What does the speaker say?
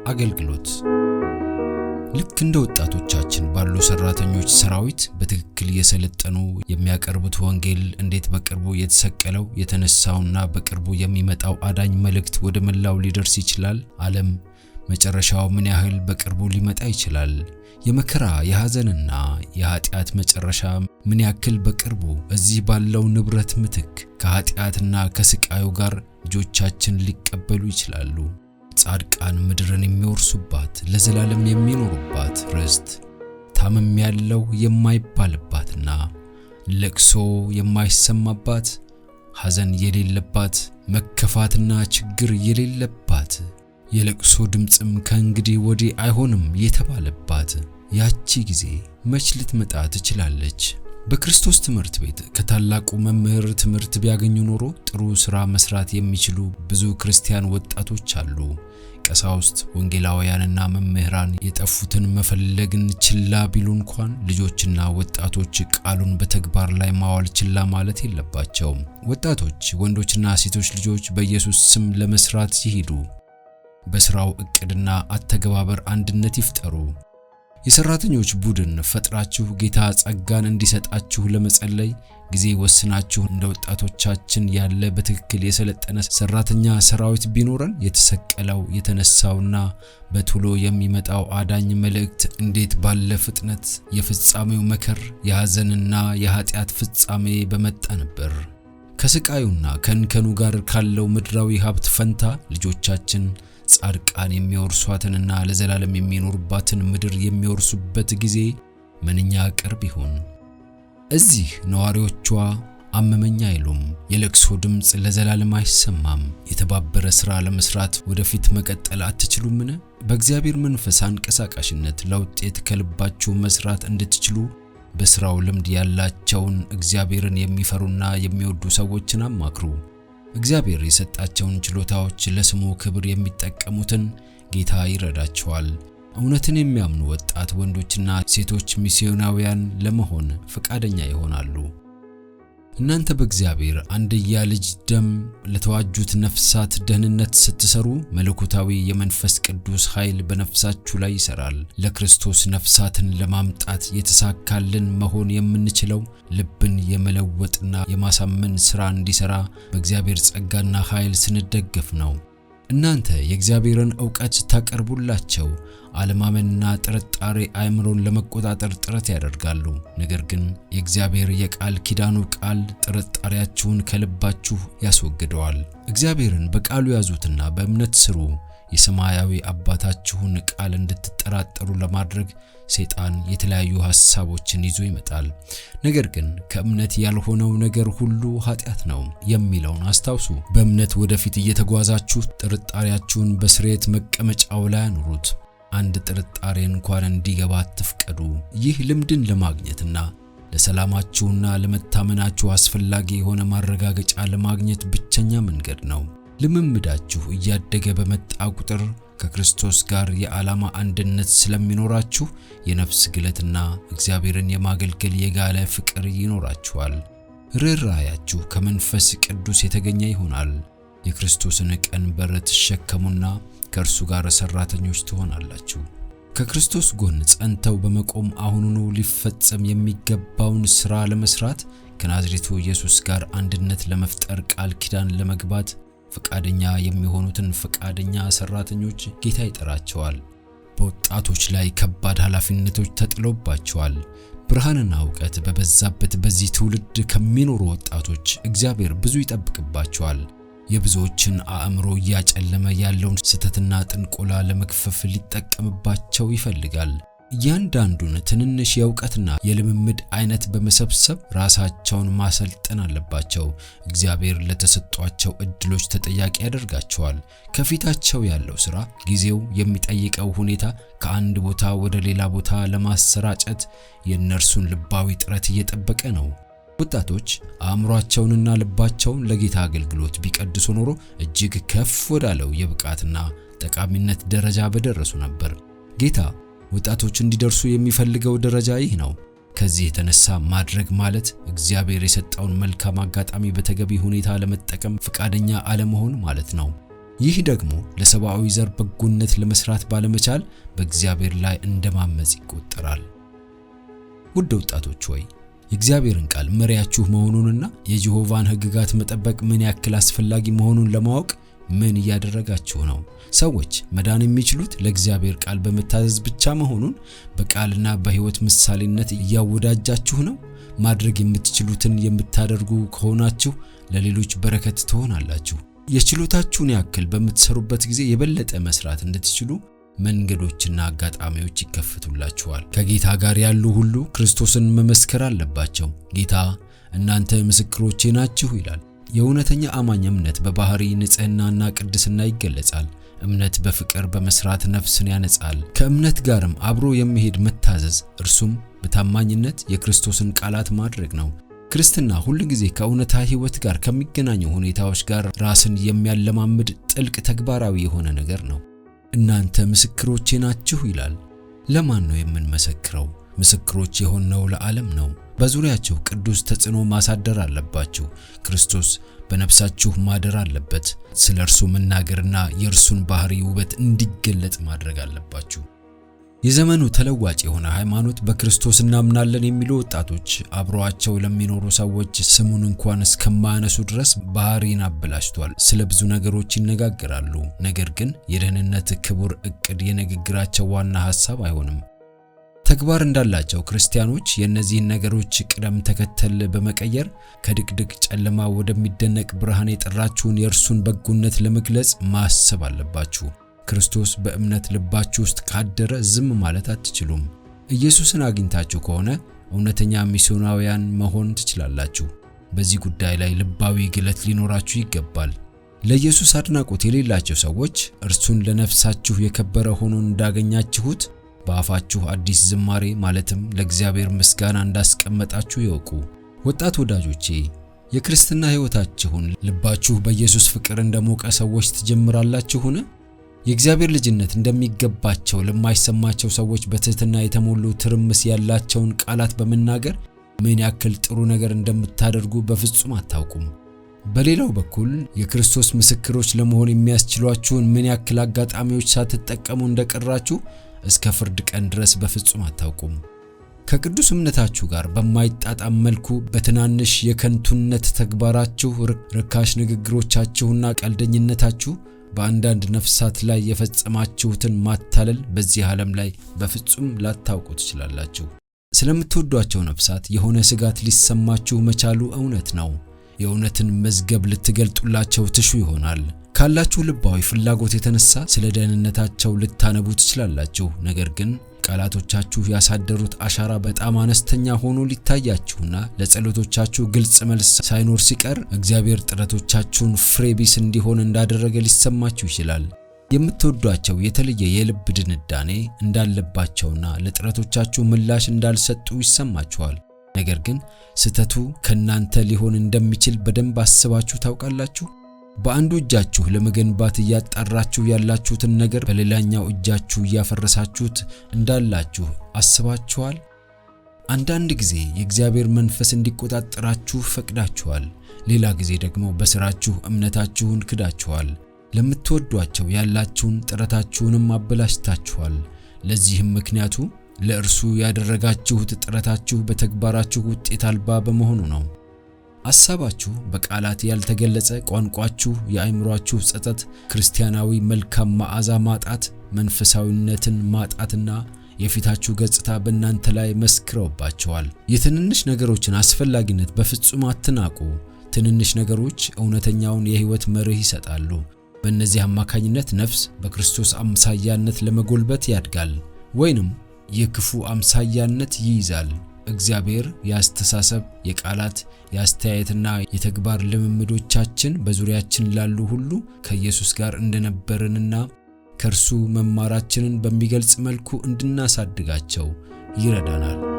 አገልግሎት ልክ እንደ ወጣቶቻችን ባሉ ሰራተኞች ሰራዊት በትክክል የሰለጠኑ የሚያቀርቡት ወንጌል እንዴት በቅርቡ የተሰቀለው የተነሳውና በቅርቡ የሚመጣው አዳኝ መልእክት ወደ መላው ሊደርስ ይችላል? ዓለም መጨረሻው ምን ያህል በቅርቡ ሊመጣ ይችላል? የመከራ የሐዘንና የኃጢአት መጨረሻ ምን ያክል በቅርቡ እዚህ ባለው ንብረት ምትክ ከኃጢአትና ከስቃዩ ጋር ልጆቻችን ሊቀበሉ ይችላሉ? ጻድቃን ምድርን የሚወርሱባት ለዘላለም የሚኖሩባት ርስት ታመም ያለው የማይባልባትና ለቅሶ የማይሰማባት ሐዘን የሌለባት መከፋትና ችግር የሌለባት የለቅሶ ድምጽም ከእንግዲህ ወዲህ አይሆንም የተባለባት ያቺ ጊዜ መች ልትመጣ ትችላለች? በክርስቶስ ትምህርት ቤት ከታላቁ መምህር ትምህርት ቢያገኙ ኖሮ ጥሩ ሥራ መስራት የሚችሉ ብዙ ክርስቲያን ወጣቶች አሉ። ቀሳውስት፣ ወንጌላውያንና መምህራን የጠፉትን መፈለግን ችላ ቢሉ እንኳን ልጆችና ወጣቶች ቃሉን በተግባር ላይ ማዋል ችላ ማለት የለባቸውም። ወጣቶች ወንዶችና ሴቶች ልጆች በኢየሱስ ስም ለመስራት ይሄዱ። በስራው እቅድና አተገባበር አንድነት ይፍጠሩ። የሰራተኞች ቡድን ፈጥራችሁ ጌታ ጸጋን እንዲሰጣችሁ ለመጸለይ ጊዜ ወስናችሁ እንደ ወጣቶቻችን ያለ በትክክል የሰለጠነ ሰራተኛ ሰራዊት ቢኖረን የተሰቀለው የተነሳውና በቶሎ የሚመጣው አዳኝ መልእክት እንዴት ባለ ፍጥነት የፍጻሜው መከር የሐዘንና የኃጢአት ፍጻሜ በመጣ ነበር። ከስቃዩና ከንከኑ ጋር ካለው ምድራዊ ሀብት ፈንታ ልጆቻችን ጻድቃን የሚወርሷትንና ለዘላለም የሚኖሩባትን ምድር የሚወርሱበት ጊዜ ምንኛ ቅርብ ይሆን? እዚህ ነዋሪዎቿ አመመኛ አይሉም። የለቅሶ ድምጽ ለዘላለም አይሰማም። የተባበረ ሥራ ለመስራት ወደፊት መቀጠል አትችሉምን? በእግዚአብሔር መንፈስ አንቀሳቃሽነት ለውጤት ከልባችሁ መስራት እንድትችሉ በሥራው ልምድ ያላቸውን እግዚአብሔርን የሚፈሩና የሚወዱ ሰዎችን አማክሩ። እግዚአብሔር የሰጣቸውን ችሎታዎች ለስሙ ክብር የሚጠቀሙትን ጌታ ይረዳቸዋል። እውነትን የሚያምኑ ወጣት ወንዶችና ሴቶች ሚስዮናውያን ለመሆን ፈቃደኛ ይሆናሉ። እናንተ በእግዚአብሔር አንድያ ልጅ ደም ለተዋጁት ነፍሳት ደህንነት ስትሰሩ መለኮታዊ የመንፈስ ቅዱስ ኃይል በነፍሳችሁ ላይ ይሰራል። ለክርስቶስ ነፍሳትን ለማምጣት የተሳካልን መሆን የምንችለው ልብን የመለወጥና የማሳመን ሥራ እንዲሰራ በእግዚአብሔር ጸጋና ኃይል ስንደገፍ ነው። እናንተ የእግዚአብሔርን ዕውቀት ስታቀርቡላቸው አለማመንና ጥርጣሬ አእምሮን ለመቆጣጠር ጥረት ያደርጋሉ። ነገር ግን የእግዚአብሔር የቃል ኪዳኑ ቃል ጥርጣሬያችሁን ከልባችሁ ያስወግደዋል። እግዚአብሔርን በቃሉ ያዙትና በእምነት ስሩ። የሰማያዊ አባታችሁን ቃል እንድትጠራጠሩ ለማድረግ ሰይጣን የተለያዩ ሐሳቦችን ይዞ ይመጣል። ነገር ግን ከእምነት ያልሆነው ነገር ሁሉ ኃጢአት ነው የሚለውን አስታውሱ። በእምነት ወደፊት እየተጓዛችሁ ጥርጣሬያችሁን በስርየት መቀመጫው ላይ አኑሩት። አንድ ጥርጣሬ እንኳን እንዲገባ አትፍቀዱ። ይህ ልምድን ለማግኘትና ለሰላማችሁና ለመታመናችሁ አስፈላጊ የሆነ ማረጋገጫ ለማግኘት ብቸኛ መንገድ ነው። ልምምዳችሁ እያደገ በመጣ ቁጥር ከክርስቶስ ጋር የዓላማ አንድነት ስለሚኖራችሁ የነፍስ ግለትና እግዚአብሔርን የማገልገል የጋለ ፍቅር ይኖራችኋል። ርኅራኄያችሁ ከመንፈስ ቅዱስ የተገኘ ይሆናል። የክርስቶስን ቀንበር ትሸከሙና ከእርሱ ጋር ሰራተኞች ትሆናላችሁ። ከክርስቶስ ጎን ጸንተው በመቆም አሁኑኑ ሊፈጸም የሚገባውን ሥራ ለመስራት ከናዝሬቱ ኢየሱስ ጋር አንድነት ለመፍጠር ቃል ኪዳን ለመግባት ፈቃደኛ የሚሆኑትን ፈቃደኛ ሰራተኞች ጌታ ይጠራቸዋል። በወጣቶች ላይ ከባድ ኃላፊነቶች ተጥሎባቸዋል። ብርሃንና ዕውቀት በበዛበት በዚህ ትውልድ ከሚኖሩ ወጣቶች እግዚአብሔር ብዙ ይጠብቅባቸዋል። የብዙዎችን አእምሮ እያጨለመ ያለውን ስተትና ጥንቆላ ለመክፈፍ ሊጠቀምባቸው ይፈልጋል። እያንዳንዱን ትንንሽ የዕውቀትና የልምምድ አይነት በመሰብሰብ ራሳቸውን ማሰልጠን አለባቸው። እግዚአብሔር ለተሰጧቸው እድሎች ተጠያቂ ያደርጋቸዋል። ከፊታቸው ያለው ሥራ ጊዜው የሚጠይቀው ሁኔታ ከአንድ ቦታ ወደ ሌላ ቦታ ለማሰራጨት የእነርሱን ልባዊ ጥረት እየጠበቀ ነው። ወጣቶች አእምሮአቸውንና ልባቸውን ለጌታ አገልግሎት ቢቀድሱ ኖሮ እጅግ ከፍ ወዳለው የብቃትና ጠቃሚነት ደረጃ በደረሱ ነበር። ጌታ ወጣቶች እንዲደርሱ የሚፈልገው ደረጃ ይህ ነው። ከዚህ የተነሳ ማድረግ ማለት እግዚአብሔር የሰጠውን መልካም አጋጣሚ በተገቢ ሁኔታ ለመጠቀም ፈቃደኛ አለመሆን ማለት ነው። ይህ ደግሞ ለሰብአዊ ዘር በጎነት ለመስራት ባለመቻል በእግዚአብሔር ላይ እንደማመጽ ይቆጠራል። ውድ ወጣቶች ሆይ የእግዚአብሔርን ቃል መሪያችሁ መሆኑንና የጂሆቫን ሕግጋት መጠበቅ ምን ያክል አስፈላጊ መሆኑን ለማወቅ ምን እያደረጋችሁ ነው? ሰዎች መዳን የሚችሉት ለእግዚአብሔር ቃል በመታዘዝ ብቻ መሆኑን በቃልና በሕይወት ምሳሌነት እያወዳጃችሁ ነው? ማድረግ የምትችሉትን የምታደርጉ ከሆናችሁ ለሌሎች በረከት ትሆናላችሁ። የችሎታችሁን ያክል በምትሰሩበት ጊዜ የበለጠ መስራት እንድትችሉ መንገዶችና አጋጣሚዎች ይከፈቱላችኋል። ከጌታ ጋር ያሉ ሁሉ ክርስቶስን መመስከር አለባቸው። ጌታ እናንተ ምስክሮቼ ናችሁ ይላል። የእውነተኛ አማኝ እምነት በባህሪ ንጽህናና ቅድስና ይገለጻል። እምነት በፍቅር በመስራት ነፍስን ያነጻል። ከእምነት ጋርም አብሮ የሚሄድ መታዘዝ፣ እርሱም በታማኝነት የክርስቶስን ቃላት ማድረግ ነው። ክርስትና ሁል ጊዜ ከእውነታ ሕይወት ጋር ከሚገናኙ ሁኔታዎች ጋር ራስን የሚያለማምድ ጥልቅ ተግባራዊ የሆነ ነገር ነው። እናንተ ምስክሮቼ ናችሁ ይላል። ለማን ነው የምንመሰክረው? ምስክሮች የሆነው ለዓለም ነው። በዙሪያችሁ ቅዱስ ተጽዕኖ ማሳደር አለባችሁ። ክርስቶስ በነፍሳችሁ ማደር አለበት። ስለ እርሱ መናገርና የእርሱን ባህሪ ውበት እንዲገለጥ ማድረግ አለባችሁ። የዘመኑ ተለዋጭ የሆነ ሃይማኖት በክርስቶስ እናምናለን የሚሉ ወጣቶች አብረዋቸው ለሚኖሩ ሰዎች ስሙን እንኳን እስከማያነሱ ድረስ ባህሪን አበላሽቷል። ስለ ብዙ ነገሮች ይነጋገራሉ፣ ነገር ግን የደህንነት ክቡር ዕቅድ የንግግራቸው ዋና ሐሳብ አይሆንም። ተግባር እንዳላቸው ክርስቲያኖች የእነዚህን ነገሮች ቅደም ተከተል በመቀየር ከድቅድቅ ጨለማ ወደሚደነቅ ብርሃን የጠራችሁን የእርሱን በጎነት ለመግለጽ ማሰብ አለባችሁ። ክርስቶስ በእምነት ልባችሁ ውስጥ ካደረ ዝም ማለት አትችሉም። ኢየሱስን አግኝታችሁ ከሆነ እውነተኛ ሚስዮናውያን መሆን ትችላላችሁ። በዚህ ጉዳይ ላይ ልባዊ ግለት ሊኖራችሁ ይገባል። ለኢየሱስ አድናቆት የሌላቸው ሰዎች እርሱን ለነፍሳችሁ የከበረ ሆኖ እንዳገኛችሁት በአፋችሁ አዲስ ዝማሬ ማለትም ለእግዚአብሔር ምስጋና እንዳስቀመጣችሁ ይወቁ። ወጣት ወዳጆቼ የክርስትና ሕይወታችሁን ልባችሁ በኢየሱስ ፍቅር እንደሞቀ ሰዎች ትጀምራላችሁን? የእግዚአብሔር ልጅነት እንደሚገባቸው ለማይሰማቸው ሰዎች በትህትና የተሞሉ ትርምስ ያላቸውን ቃላት በመናገር ምን ያክል ጥሩ ነገር እንደምታደርጉ በፍጹም አታውቁም። በሌላው በኩል የክርስቶስ ምስክሮች ለመሆን የሚያስችሏችሁን ምን ያክል አጋጣሚዎች ሳትጠቀሙ እንደቀራችሁ እስከ ፍርድ ቀን ድረስ በፍጹም አታውቁም። ከቅዱስ እምነታችሁ ጋር በማይጣጣም መልኩ በትናንሽ የከንቱነት ተግባራችሁ፣ ርካሽ ንግግሮቻችሁና ቀልደኝነታችሁ በአንዳንድ ነፍሳት ላይ የፈጸማችሁትን ማታለል በዚህ ዓለም ላይ በፍጹም ላታውቁ ትችላላችሁ። ስለምትወዷቸው ነፍሳት የሆነ ስጋት ሊሰማችሁ መቻሉ እውነት ነው። የእውነትን መዝገብ ልትገልጡላቸው ትሹ ይሆናል። ካላችሁ ልባዊ ፍላጎት የተነሳ ስለ ደህንነታቸው ልታነቡ ትችላላችሁ። ነገር ግን ቃላቶቻችሁ ያሳደሩት አሻራ በጣም አነስተኛ ሆኖ ሊታያችሁና ለጸሎቶቻችሁ ግልጽ መልስ ሳይኖር ሲቀር እግዚአብሔር ጥረቶቻችሁን ፍሬ ቢስ እንዲሆን እንዳደረገ ሊሰማችሁ ይችላል። የምትወዷቸው የተለየ የልብ ድንዳኔ እንዳለባቸውና ለጥረቶቻችሁ ምላሽ እንዳልሰጡ ይሰማችኋል። ነገር ግን ስተቱ ከናንተ ሊሆን እንደሚችል በደንብ አስባችሁ ታውቃላችሁ? በአንዱ እጃችሁ ለመገንባት እያጣራችሁ ያላችሁትን ነገር በሌላኛው እጃችሁ እያፈረሳችሁት እንዳላችሁ አስባችኋል? አንዳንድ ጊዜ የእግዚአብሔር መንፈስ እንዲቆጣጠራችሁ ፈቅዳችኋል። ሌላ ጊዜ ደግሞ በስራችሁ እምነታችሁን ክዳችኋል። ለምትወዷቸው ያላችሁን ጥረታችሁንም አበላሽታችኋል። ለዚህም ምክንያቱ ለእርሱ ያደረጋችሁት ጥረታችሁ በተግባራችሁ ውጤት አልባ በመሆኑ ነው። ሐሳባችሁ በቃላት ያልተገለጸ፣ ቋንቋችሁ የአእምሮአችሁ ጸጸት፣ ክርስቲያናዊ መልካም መዓዛ ማጣት፣ መንፈሳዊነትን ማጣትና የፊታችሁ ገጽታ በእናንተ ላይ መስክረውባቸዋል። የትንንሽ ነገሮችን አስፈላጊነት በፍጹም አትናቁ። ትንንሽ ነገሮች እውነተኛውን የሕይወት መርህ ይሰጣሉ። በእነዚህ አማካኝነት ነፍስ በክርስቶስ አምሳያነት ለመጎልበት ያድጋል ወይንም የክፉ አምሳያነት ይይዛል። እግዚአብሔር የአስተሳሰብ፣ የቃላት፣ የአስተያየትና የተግባር ልምምዶቻችን በዙሪያችን ላሉ ሁሉ ከኢየሱስ ጋር እንደነበርንና ከእርሱ መማራችንን በሚገልጽ መልኩ እንድናሳድጋቸው ይረዳናል።